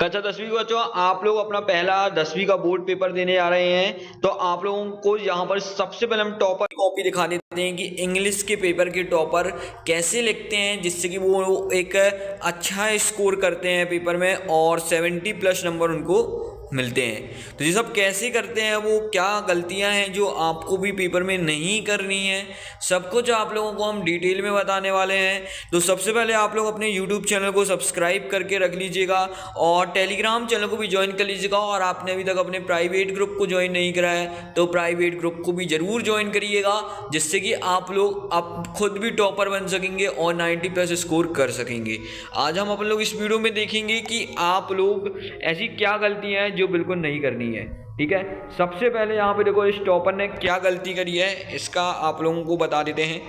कक्षा 10वीं के बच्चों, आप लोग अपना पहला 10वीं का बोर्ड पेपर देने जा रहे हैं। तो आप लोगों को यहाँ पर सबसे पहले हम टॉपर की कॉपी दिखा देते हैं कि इंग्लिश के पेपर के टॉपर कैसे लिखते हैं, जिससे कि वो एक अच्छा स्कोर करते हैं पेपर में और 70+ नंबर उनको मिलते हैं। तो ये सब कैसे करते हैं, वो क्या गलतियां हैं जो आपको भी पेपर में नहीं करनी है, सब कुछ आप लोगों को हम डिटेल में बताने वाले हैं। तो सबसे पहले आप लोग अपने यूट्यूब चैनल को सब्सक्राइब करके रख लीजिएगा और टेलीग्राम चैनल को भी ज्वाइन कर लीजिएगा। और आपने अभी तक अपने प्राइवेट ग्रुप को ज्वाइन नहीं करा है तो प्राइवेट ग्रुप को भी जरूर ज्वाइन करिएगा, जिससे कि आप लोग आप खुद भी टॉपर बन सकेंगे और 90+ स्कोर कर सकेंगे। आज हम अपन लोग इस वीडियो में देखेंगे कि आप लोग ऐसी क्या गलतियां हैं जो बिल्कुल नहीं करनी है। ठीक है, सबसे पहले यहाँ पे देखो इस टॉपर ने क्या गलती करी है, इसका आप लोगों को बता देते हैं।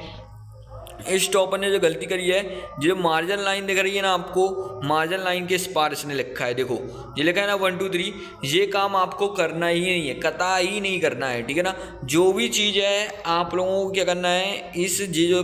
इस टॉपर ने जो गलती करी है, जो मार्जिन लाइन दिख रही है ना आपको, मार्जिन लाइन के इस पार इसने लिखा है, देखो ये लिखा है ना 1 2 3। ये काम आपको करना ही नहीं है, कतई नहीं करना है। ठीक है ना, जो भी चीज़ है आप लोगों को क्या करना है, इस ये जो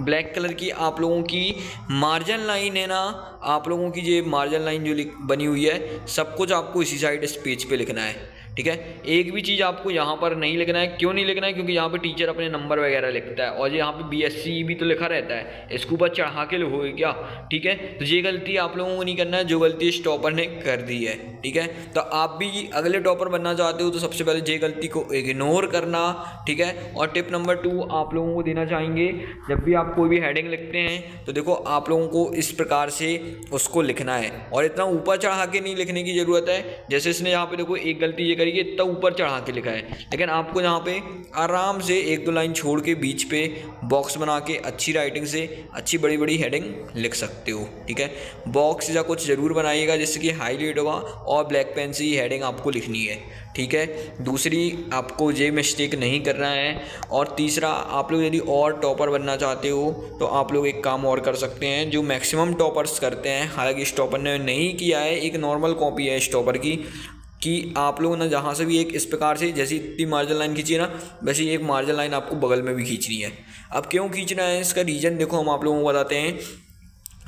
ब्लैक कलर की आप लोगों की मार्जिन लाइन है ना, आप लोगों की ये मार्जिन लाइन जो बनी हुई है, सब कुछ आपको इसी साइड इस पेज पे लिखना है। ठीक है, एक भी चीज़ आपको यहाँ पर नहीं लिखना है। क्यों नहीं लिखना है? क्योंकि यहाँ पे टीचर अपने नंबर वगैरह लिखता है और यहाँ पे BSc भी तो लिखा रहता है, इसके ऊपर चढ़ा के लिखोगे क्या? ठीक है, तो ये गलती आप लोगों को नहीं करना है जो गलती इस टॉपर ने कर दी है। ठीक है, तो आप भी अगले टॉपर बनना चाहते हो तो सबसे पहले ये गलती को इग्नोर करना। ठीक है, और टिप नंबर 2 आप लोगों को देना चाहेंगे, जब भी आप कोई भी हेडिंग लिखते हैं तो देखो आप लोगों को इस प्रकार से उसको लिखना है और इतना ऊपर चढ़ा के नहीं लिखने की ज़रूरत है। जैसे इसने यहाँ पे देखो एक गलती ये करी कि इतना ऊपर चढ़ा के लिखा है, लेकिन आपको यहाँ पे आराम से 1-2 लाइन छोड़ के बीच पे बॉक्स बना के अच्छी राइटिंग से अच्छी बड़ी बड़ी हेडिंग लिख सकते हो। ठीक है, बॉक्स या कुछ ज़रूर बनाइएगा जिससे कि हाईलाइट होगा और ब्लैक पेन से ही हेडिंग आपको लिखनी है। ठीक है, दूसरी आपको ये मिस्टेक नहीं करना है। और तीसरा, आप लोग यदि और टॉपर बनना चाहते हो तो आप लोग एक काम और कर सकते हैं जो मैक्सिमम टॉपर्स करते हैं, हालांकि इस टॉपर ने नहीं किया है, एक नॉर्मल कॉपी है इस टॉपर की, कि आप लोग ना जहाँ से भी एक इस प्रकार से जैसी इतनी मार्जिन लाइन खींची है ना, वैसे ही एक मार्जिन लाइन आपको बगल में भी खींचनी है। अब क्यों खींचना है, इसका रीज़न देखो हम आप लोगों को बताते हैं।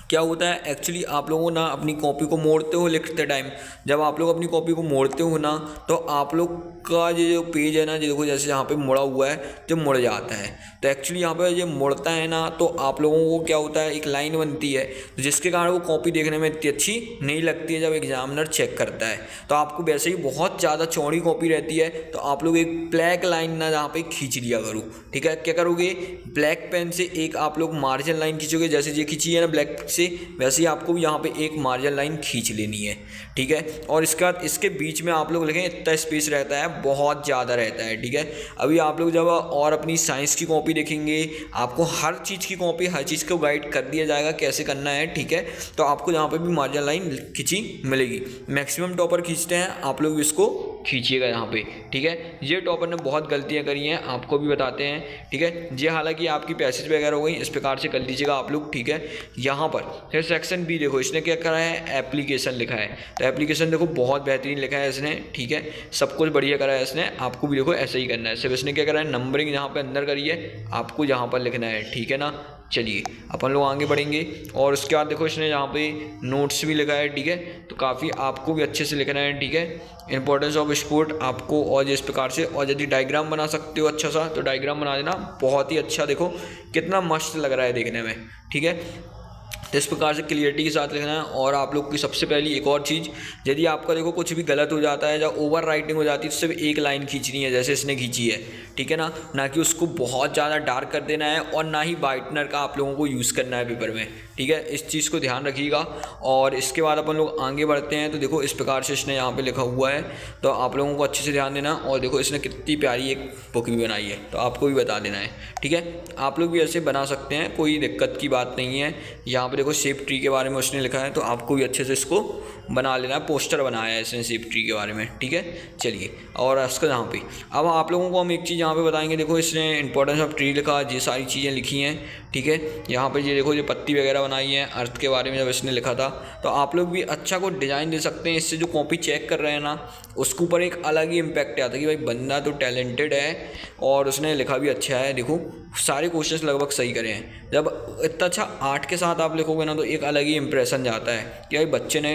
क्या होता है एक्चुअली, आप लोगों ना अपनी कॉपी को मोड़ते हो लिखते टाइम, जब आप लोग अपनी कॉपी को मोड़ते हो ना तो आप लोग का ये जो पेज है ना, ये देखो जैसे यहाँ पे मुड़ा हुआ है तो मुड़ जाता है। तो एक्चुअली यहाँ पे ये मुड़ता है ना तो आप लोगों को क्या होता है, एक लाइन बनती है तो जिसके कारण वो कॉपी देखने में इतनी अच्छी नहीं लगती है जब एग्जामिनर चेक करता है। तो आपको वैसे ही बहुत ज़्यादा चौड़ी कॉपी रहती है तो आप लोग एक ब्लैक लाइन ना यहाँ पे खींच लिया करो। ठीक है, क्या करोगे, ब्लैक पेन से एक आप लोग मार्जिन लाइन खींचोगे, जैसे ये खींची है ना ब्लैक से, वैसे ही आपको भी यहाँ पे एक मार्जिन लाइन खींच लेनी है। ठीक है, और इसका इसके बीच में आप लोग लिखें, इतना स्पेस रहता है, बहुत ज़्यादा रहता है। ठीक है, अभी आप लोग जब और अपनी साइंस की कॉपी देखेंगे, आपको हर चीज़ की कॉपी, हर चीज़ को गाइड कर दिया जाएगा कैसे करना है। ठीक है, तो आपको यहाँ पे भी मार्जिन लाइन खींची मिलेगी। मैक्सिमम टॉपर खींचते हैं, आप लोग इसको खींचिएगा यहाँ पे। ठीक है, ये टॉपर ने बहुत गलतियाँ करी हैं, आपको भी बताते हैं। ठीक है, ये हालांकि आपकी पैसेज वगैरह हो गई, इस प्रकार से कर लीजिएगा आप लोग। ठीक है, यहाँ पर फिर सेक्शन बी देखो, इसने क्या करा है, एप्लीकेशन लिखा है। तो एप्लीकेशन देखो बहुत बेहतरीन लिखा है इसने। ठीक है, सब कुछ बढ़िया करा है इसने, आपको भी देखो ऐसे ही करना है। सिर्फ इसने क्या करा है, नंबरिंग यहाँ पे अंदर करी है, आपको यहाँ पर लिखना है। ठीक है ना, चलिए अपन लोग आगे बढ़ेंगे। और उसके बाद देखो इसने यहाँ पे नोट्स भी लिखा है। ठीक है, तो काफ़ी आपको भी अच्छे से लिखना है। ठीक है, इंपॉर्टेंस ऑफ स्पोर्ट आपको, और इस प्रकार से, और यदि डायग्राम बना सकते हो अच्छा सा तो डायग्राम बना देना, बहुत ही अच्छा, देखो कितना मस्त लग रहा है देखने में। ठीक है, तो इस प्रकार से क्लियरिटी के साथ लिखना है। और आप लोग की सबसे पहली एक और चीज़, यदि आपका देखो कुछ भी गलत हो जाता है या ओवर राइटिंग हो जाती है तो सिर्फ एक लाइन खींचनी है जैसे इसने खींची है। ठीक है ना कि उसको बहुत ज़्यादा डार्क कर देना है और ना ही वाइटनर का आप लोगों को यूज़ करना है पेपर में। ठीक है, इस चीज़ को ध्यान रखिएगा। और इसके बाद अपन लोग आगे बढ़ते हैं। तो देखो इस प्रकार से इसने यहाँ पे लिखा हुआ है, तो आप लोगों को अच्छे से ध्यान देना। और देखो इसने कितनी प्यारी एक बुक भी बनाई है, तो आपको भी बता देना है। ठीक है, आप लोग भी ऐसे बना सकते हैं, कोई दिक्कत की बात नहीं है। यहाँ पे देखो शेप ट्री के बारे में उसने लिखा है, तो आपको भी अच्छे से इसको बना लेना है। पोस्टर बनाया है इसने शेप ट्री के बारे में। ठीक है, चलिए, और इसका यहाँ पे अब आप लोगों को हम एक चीज़ यहाँ पे बताएंगे। देखो इसने इंपॉर्टेंस ऑफ ट्री लिखा, ये सारी चीज़ें लिखी हैं। ठीक है, यहाँ पे ये देखो ये पत्ती वगैरह बनाई है अर्थ के बारे में जब इसने लिखा था। तो आप लोग भी अच्छा को डिज़ाइन दे सकते हैं, इससे जो कॉपी चेक कर रहे हैं ना उसके ऊपर एक अलग ही इम्पैक्ट आता है कि भाई बंदा तो टैलेंटेड है और उसने लिखा भी अच्छा है। देखो सारे क्वेश्चंस लगभग सही करे हैं। जब इतना अच्छा आर्ट के साथ आप लिखोगे ना तो एक अलग ही इंप्रेशन जाता है कि भाई बच्चे ने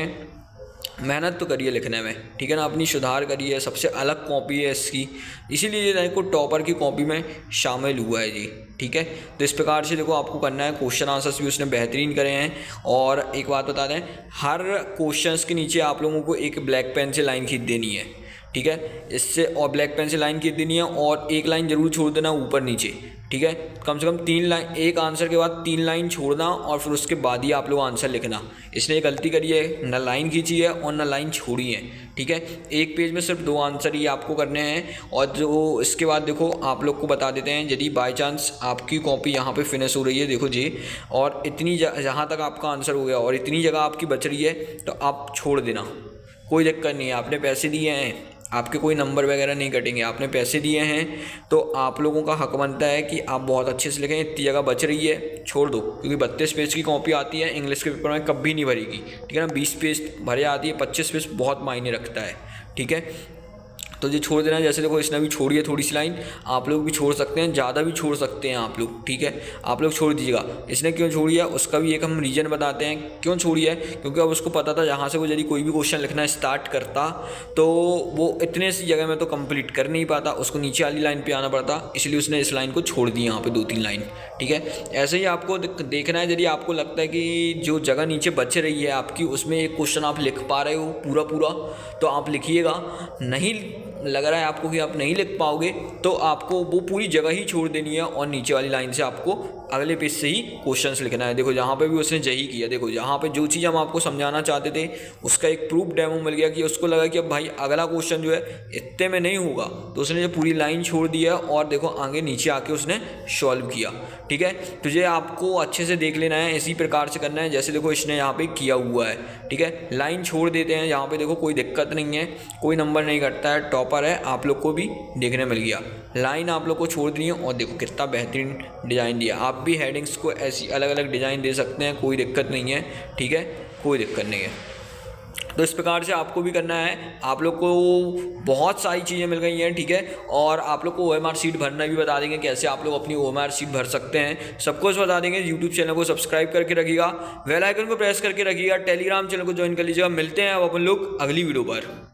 मेहनत तो करिए लिखने में, ठीक है ना, अपनी सुधार करिए, सबसे अलग कॉपी है इसकी, इसीलिए ये देखो टॉपर की कॉपी में शामिल हुआ है जी, ठीक है। तो इस प्रकार से देखो आपको करना है, क्वेश्चन आंसर्स भी उसने बेहतरीन करे हैं। और एक बात बता दें, हर क्वेश्चंस के नीचे आप लोगों को एक ब्लैक पेन से लाइन खींच देनी है, ठीक है, इससे, और ब्लैक पेन से लाइन खींच देनी है और एक लाइन जरूर छोड़ देना ऊपर नीचे, ठीक है, कम से कम 3 लाइन, एक आंसर के बाद 3 लाइन छोड़ना और फिर उसके बाद ही आप लोग आंसर लिखना। इसने गलती करी है, ना लाइन खींची है और ना लाइन छोड़ी है, ठीक है। एक पेज में सिर्फ 2 आंसर ही आपको करने हैं। और जो इसके बाद देखो आप लोग को बता देते हैं, यदि बाई चांस आपकी कॉपी यहाँ पे फिनिश हो रही है, देखो जी, और इतनी जहाँ तक आपका आंसर हो गया और इतनी जगह आपकी बच रही है, तो आप छोड़ देना, कोई दिक्कत नहीं है, आपने पैसे दिए हैं, आपके कोई नंबर वगैरह नहीं कटेंगे, आपने पैसे दिए हैं, तो आप लोगों का हक बनता है कि आप बहुत अच्छे से लिखें। इतनी जगह बच रही है, छोड़ दो, क्योंकि 32 पेज की कॉपी आती है इंग्लिश के पेपर में, कभी नहीं भरेगी, ठीक है ना। 20 पेज भरे आती है, 25 पेज बहुत मायने रखता है, ठीक है। तो ये छोड़ देना, जैसे देखो इसने भी छोड़ी है थोड़ी सी लाइन, आप लोग भी छोड़ सकते हैं, ज़्यादा भी छोड़ सकते हैं आप लोग, ठीक है, आप लोग छोड़ दीजिएगा। इसने क्यों छोड़ी है उसका भी एक हम रीज़न बताते हैं, क्यों छोड़ी है, क्योंकि अब उसको पता था जहाँ से वो यदि कोई भी क्वेश्चन लिखना स्टार्ट करता तो वो इतने सी जगह में तो कंप्लीट कर नहीं पाता, उसको नीचे वाली लाइन पे आना पड़ता, इसलिए उसने इस लाइन को छोड़ दी यहाँ पे 2-3 लाइन, ठीक है। ऐसे ही आपको देखना है, यदि आपको लगता है कि जो जगह नीचे बच रही है आपकी, उसमें एक क्वेश्चन आप लिख पा रहे हो पूरा, तो आप लिखिएगा। नहीं लग रहा है आपको कि आप नहीं लिख पाओगे, तो आपको वो पूरी जगह ही छोड़ देनी है और नीचे वाली लाइन से आपको अगले पेज से ही क्वेश्चंस लिखना है। देखो यहाँ पे भी उसने यही किया, देखो यहाँ पे जो चीज़ हम आपको समझाना चाहते थे उसका एक प्रूफ डेमो मिल गया, कि उसको लगा कि अब भाई अगला क्वेश्चन जो है इतने में नहीं होगा, तो उसने जो पूरी लाइन छोड़ दिया और देखो आगे नीचे आके उसने सॉल्व किया, ठीक है। तो ये आपको अच्छे से देख लेना है, इसी प्रकार से करना है जैसे देखो इसने यहाँ पे किया हुआ है, ठीक है। लाइन छोड़ देते हैं यहाँ पे, देखो कोई दिक्कत नहीं है, कोई नंबर नहीं कटता है, टॉपर है, आप लोग को भी देखने मिल गया। लाइन आप लोग को छोड़ दी है और देखो कितना बेहतरीन डिज़ाइन दिया। आप भी हेडिंग्स को ऐसी अलग अलग डिज़ाइन दे सकते हैं, कोई दिक्कत नहीं है, ठीक है, कोई दिक्कत नहीं है। तो इस प्रकार से आपको भी करना है। आप लोग को बहुत सारी चीज़ें मिल गई हैं, ठीक है, और आप लोग को OMR शीट भरना भी बता देंगे, कैसे आप लोग अपनी OMR शीट भर सकते हैं, सब कुछ बता देंगे। यूट्यूब चैनल को सब्सक्राइब करके रखिएगा, बेल आइकन को प्रेस करके रखिएगा, टेलीग्राम चैनल को ज्वाइन कर लीजिएगा। मिलते हैं अब अपन लोग अगली वीडियो पर।